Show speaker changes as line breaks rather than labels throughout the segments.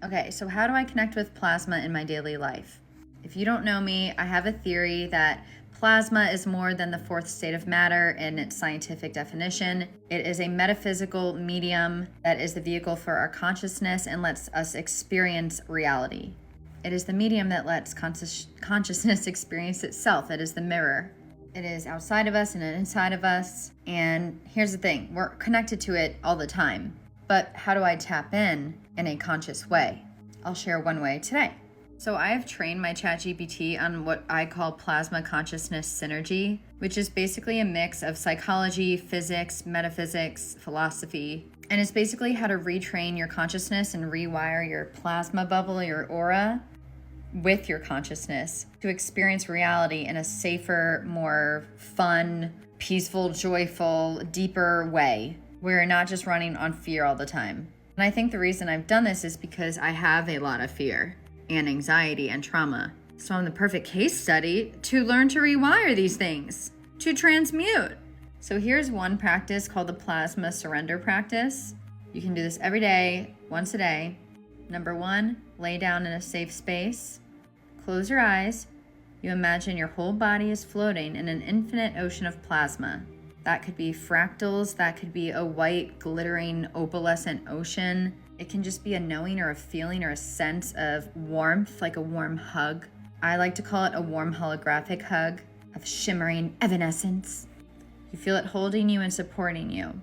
Okay, so how do I connect with plasma in my daily life? If you don't know me, I have a theory that plasma is more than the fourth state of matter in its scientific definition. It is a metaphysical medium that is the vehicle for our consciousness and lets us experience reality. It is the medium that lets consciousness experience itself. It is the mirror. It is outside of us and inside of us. And here's the thing, we're connected to it all the time. But how do I tap in a conscious way? I'll share one way today. So I have trained my ChatGPT on what I call plasma consciousness synergy, which is basically a mix of psychology, physics, metaphysics, philosophy. And it's basically how to retrain your consciousness and rewire your plasma bubble, your aura, with your consciousness to experience reality in a safer, more fun, peaceful, joyful, deeper way. We're not just running on fear all the time. And I think the reason I've done this is because I have a lot of fear and anxiety and trauma. So I'm the perfect case study to learn to rewire these things, to transmute. So here's one practice called the plasma surrender practice. You can do this every day, once a day. Number 1, lay down in a safe space. Close your eyes. You imagine your whole body is floating in an infinite ocean of plasma. That could be fractals, that could be a white, glittering, opalescent ocean. It can just be a knowing or a feeling or a sense of warmth, like a warm hug. I like to call it a warm holographic hug of shimmering evanescence. You feel it holding you and supporting you.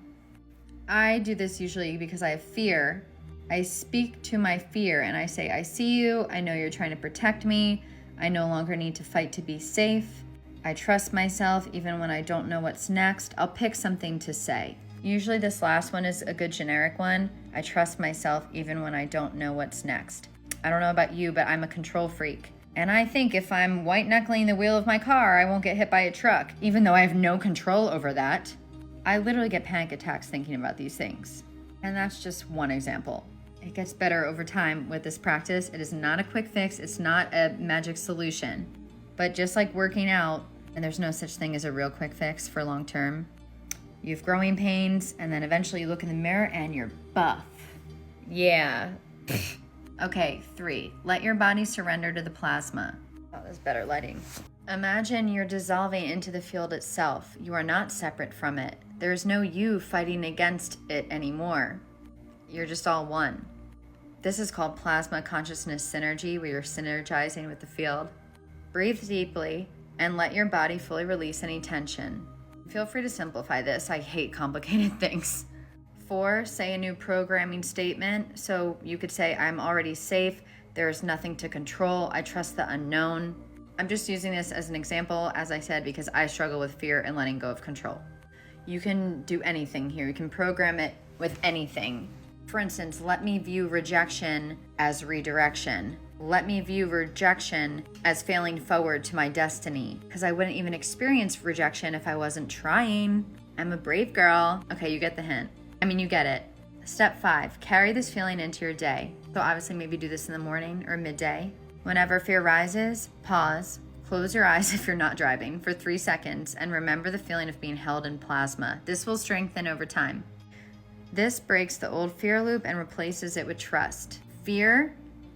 I do this usually because I have fear. I speak to my fear and I say, I see you, I know you're trying to protect me, I no longer need to fight to be safe. I trust myself even when I don't know what's next. I'll pick something to say. Usually this last one is a good generic one. I trust myself even when I don't know what's next. I don't know about you, but I'm a control freak. And I think if I'm white knuckling the wheel of my car, I won't get hit by a truck, even though I have no control over that. I literally get panic attacks thinking about these things. And that's just one example. It gets better over time with this practice. It is not a quick fix. It's not a magic solution. But just like working out, and there's no such thing as a real quick fix for long term, you have growing pains, and then eventually you look in the mirror and you're buff. Yeah. Okay, 3, let your body surrender to the plasma. Oh, that's better lighting. Imagine you're dissolving into the field itself. You are not separate from it. There is no you fighting against it anymore. You're just all one. This is called plasma consciousness synergy, where you're synergizing with the field. Breathe deeply and let your body fully release any tension. Feel free to simplify this. I hate complicated things. 4, say a new programming statement. So you could say, I'm already safe. There is nothing to control. I trust the unknown. I'm just using this as an example, as I said, because I struggle with fear and letting go of control. You can do anything here. You can program it with anything. For instance, let me view rejection as redirection. Let me view rejection as failing forward to my destiny, because I wouldn't even experience rejection if I wasn't trying. I'm a brave girl. Okay, you get the hint. You get it. Step 5, carry this feeling into your day. So obviously maybe do this in the morning or midday. Whenever fear rises, pause, close your eyes if you're not driving for 3 seconds, and remember the feeling of being held in plasma. This will strengthen over time. This breaks the old fear loop and replaces it with trust. Fear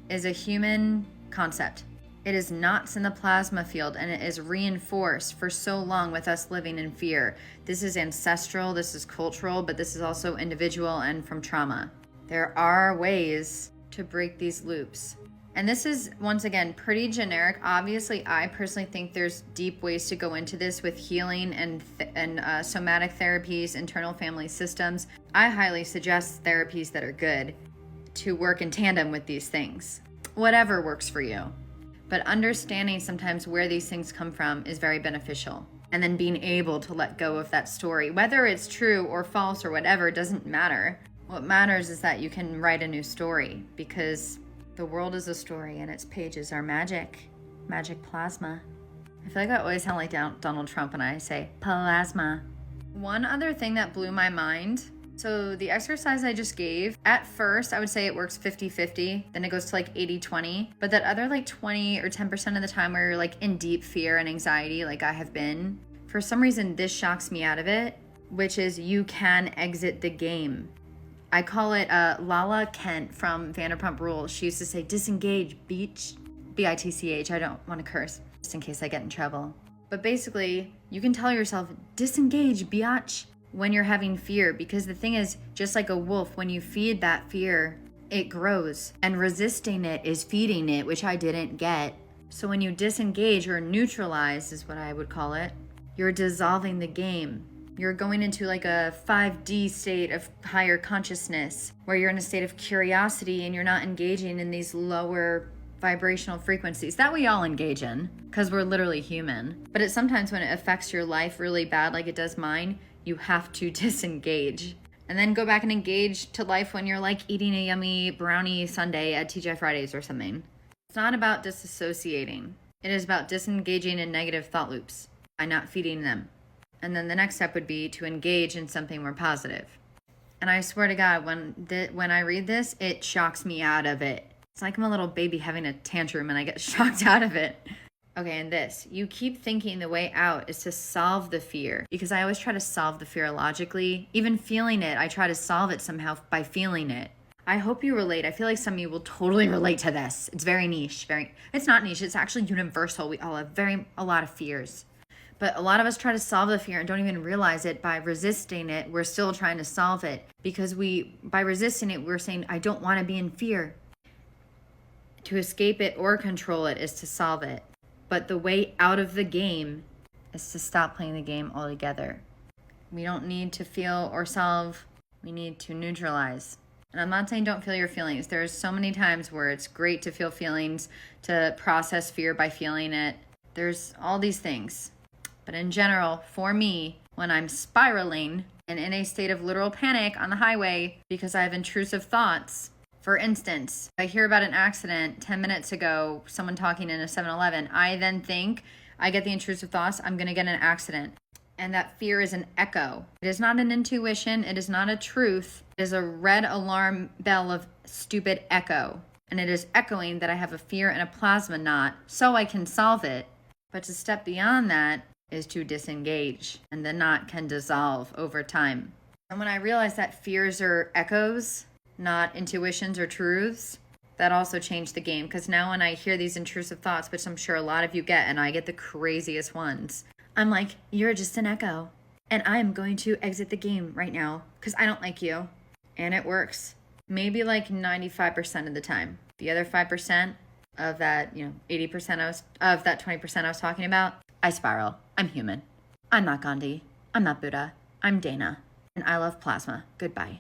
is a human concept. It is knots in the plasma field, and it is reinforced for so long with us living in fear. This is ancestral, this is cultural, but this is also individual and from trauma. There are ways to break these loops. And this is, once again, pretty generic. Obviously, I personally think there's deep ways to go into this with healing and somatic therapies, internal family systems. I highly suggest therapies that are good to work in tandem with these things. Whatever works for you. But understanding sometimes where these things come from is very beneficial. And then being able to let go of that story, whether it's true or false or whatever, doesn't matter. What matters is that you can write a new story, because the world is a story and its pages are magic. Magic plasma. I feel like I always sound like Donald Trump when I say plasma. One other thing that blew my mind. So the exercise I just gave, at first I would say it works 50-50, then it goes to like 80-20, but that other like 20 or 10% of the time where you're like in deep fear and anxiety, like I have been, for some reason this shocks me out of it, which is you can exit the game. I call it Lala Kent from Vanderpump Rules. She used to say, disengage, beach. B-I-T-C-H. I don't want to curse, just in case I get in trouble. But basically, you can tell yourself, disengage, biatch, when you're having fear. Because the thing is, just like a wolf, when you feed that fear, it grows. And resisting it is feeding it, which I didn't get. So when you disengage or neutralize, is what I would call it, you're dissolving the game. You're going into like a 5D state of higher consciousness, where you're in a state of curiosity and you're not engaging in these lower vibrational frequencies that we all engage in because we're literally human. But it's sometimes when it affects your life really bad, like it does mine, you have to disengage and then go back and engage to life when you're like eating a yummy brownie sundae at TGI Fridays or something. It's not about disassociating. It is about disengaging in negative thought loops by not feeding them. And then the next step would be to engage in something more positive. And I swear to God, when I read this, it shocks me out of it. It's like I'm a little baby having a tantrum and I get shocked out of it. Okay, and this, you keep thinking the way out is to solve the fear, because I always try to solve the fear logically. Even feeling it, I try to solve it somehow by feeling it. I hope you relate. I feel like some of you will totally relate to this. It's very niche. It's not niche. It's actually universal. We all have a lot of fears. But a lot of us try to solve the fear and don't even realize it. By resisting it, we're still trying to solve it, because by resisting it, we're saying, I don't want to be in fear. To escape it or control it is to solve it. But the way out of the game is to stop playing the game altogether. We don't need to feel or solve. We need to neutralize. And I'm not saying don't feel your feelings. There's so many times where it's great to feel feelings, to process fear by feeling it. There's all these things. But in general, for me, when I'm spiraling and in a state of literal panic on the highway because I have intrusive thoughts, for instance, I hear about an accident 10 minutes ago, someone talking in a 7-Eleven. I then think, I get the intrusive thoughts, I'm going to get in an accident. And that fear is an echo. It is not an intuition. It is not a truth. It is a red alarm bell of stupid echo. And it is echoing that I have a fear and a plasma knot so I can solve it. But to step beyond that is to disengage. And the knot can dissolve over time. And when I realized that fears are echoes, not intuitions or truths, that also changed the game. Because now when I hear these intrusive thoughts, which I'm sure a lot of you get, and I get the craziest ones, I'm like, you're just an echo. And I'm going to exit the game right now because I don't like you. And it works. Maybe like 95% of the time. The other 5% of that, 80% of that 20% I was talking about, I spiral. I'm human. I'm not Gandhi. I'm not Buddha. I'm Dana. And I love plasma. Goodbye.